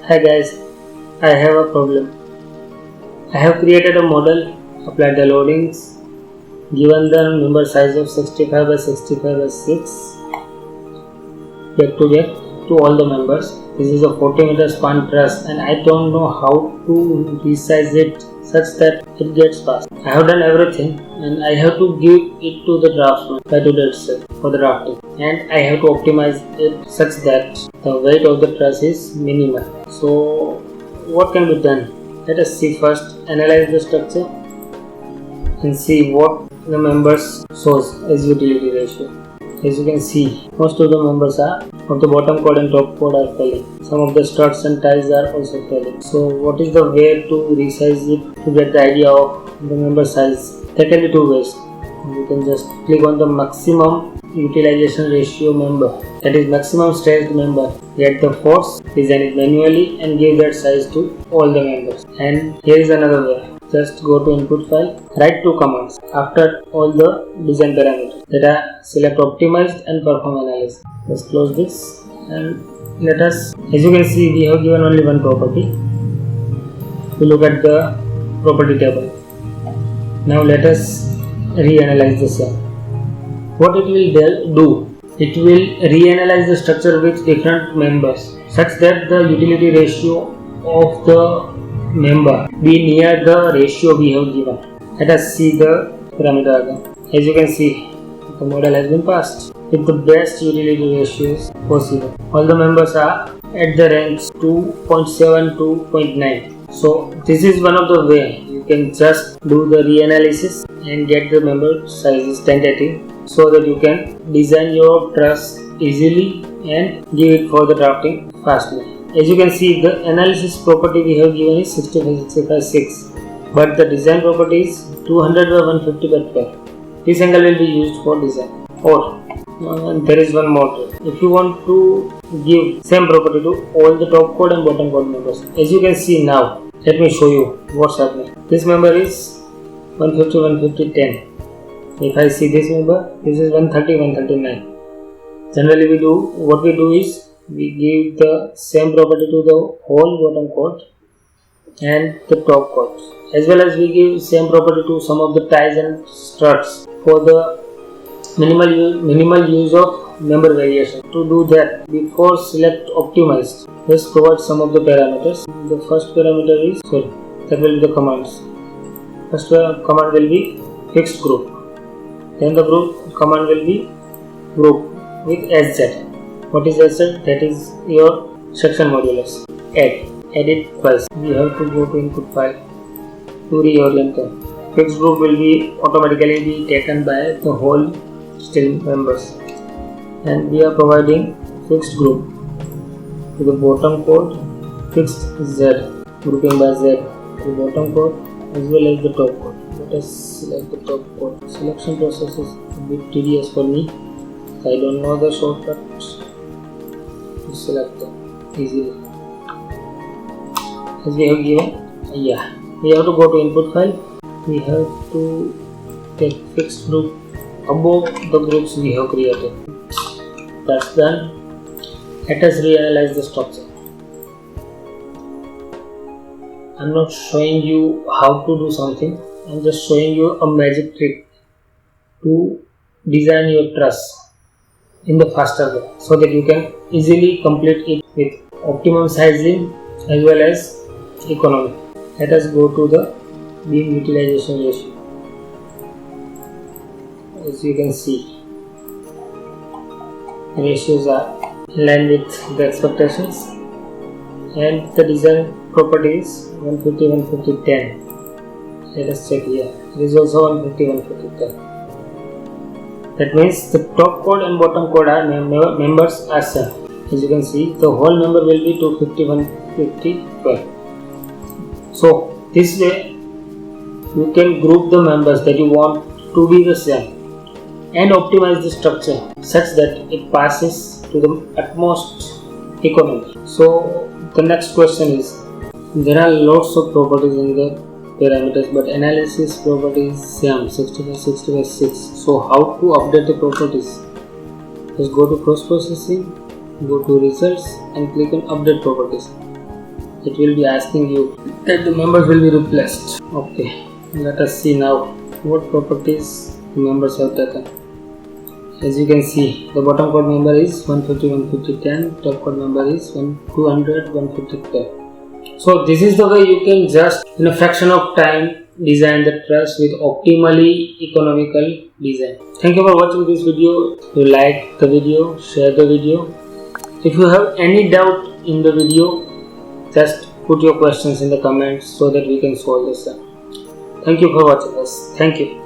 Hi guys, I have a problem. I have created a model, applied the loadings, given the member size of 65 by 65 by 6 back to back to all the members. This is a 40 meter span truss and I don't know how to resize it such that it gets passed. I have done everything and I have to give it to the draftsman by today itself for the drafting, and I have to optimize it such that the weight of the truss is minimal. So what can be done? Let us see first, analyze the structure and see what the members shows as utility ratio. As you can see, most of the members are of the bottom chord and top chord are failing. Some of the struts and ties are also failing. So what is the way to resize it to get the idea of the member size? There can be two ways. You can just click on the maximum utilization ratio member, that is maximum stretched member, get the force, design it manually and give that size to all the members. And here is another way. Just go to input file, write two commands after all the design parameters that are select optimized and perform analysis. Let's close this and let us, as you can see, we have given only one property. We look at the property table. Now let us reanalyze the same. What it will do, it will reanalyze the structure with different members such that the utility ratio of the member be near the ratio we have given. Let us see the parameter again. As you can see, the model has been passed with the best utility ratios possible. All the members are at the range 2.7 to 0.9. So this is one of the way you can just do the reanalysis and get the member sizes tentative, so that you can design your truss easily and give it for the drafting fastly. As you can see, the analysis property we have given is 65/6, but the design property is 200 by 150 by 12. This angle will be used for design. Or there is one more trick. If you want to give same property to all the top chord and bottom chord members, as you can see now, let me show you what's happening. This member is 150, 150, 10. If I see this member, this is 130, 139. Generally what we do is we give the same property to the whole bottom chord and the top chord, as well as we give same property to some of the ties and struts for the minimal use of member variation. To do that, before select optimized, let's provide some of the parameters. The first parameter is, that will be the commands. First command will be fixed group. Then the group command will be group with SZ. What is SZ? That is your section modulus. Add it twice. We have to go to input file to reorient them. Fixed group will be automatically be taken by the whole string members, and we are providing fixed group to the bottom chord, fixed Z, grouping by Z to the bottom chord as well as the top chord. Let us select the top chord. Selection process is a bit tedious for me. I don't know the shortcut to select them easily. As we have given, we have to go to input file. We have to take fixed group above the groups we have created. That's done. Let us reanalyze the structure. I'm not showing you how to do something. I'm just showing you a magic trick to design your truss in the faster way, so that you can easily complete it with optimum sizing as well as economy. Let us go to the beam utilization ratio. As you can see, ratios are in line with the expectations, and the design property is 150, 150, 10. Let us check here. It is also 150, 150, 10. That means the top chord and bottom chord are members are same. As you can see, the whole member will be 250, 150, 12. So this way you can group the members that you want to be the same and optimize the structure such that it passes to the utmost economy. So the next question is, there are lots of properties in the parameters, but analysis property is same 65, 65, 6. So how to update the properties? Just go to cross processing, go to results and click on update properties. it will be asking you that the members will be replaced. Okay, let us see now what properties the members have taken. As you can see, the bottom code member is 150, 150, 10, top code member is 200, 150, 12. So this is the way you can just in a fraction of time design the truss with optimally economical design. Thank you for watching this video. If you like the video, share the video. If you have any doubt in the video, just put your questions in the comments so that we can solve this. Thank you for watching us. Thank you.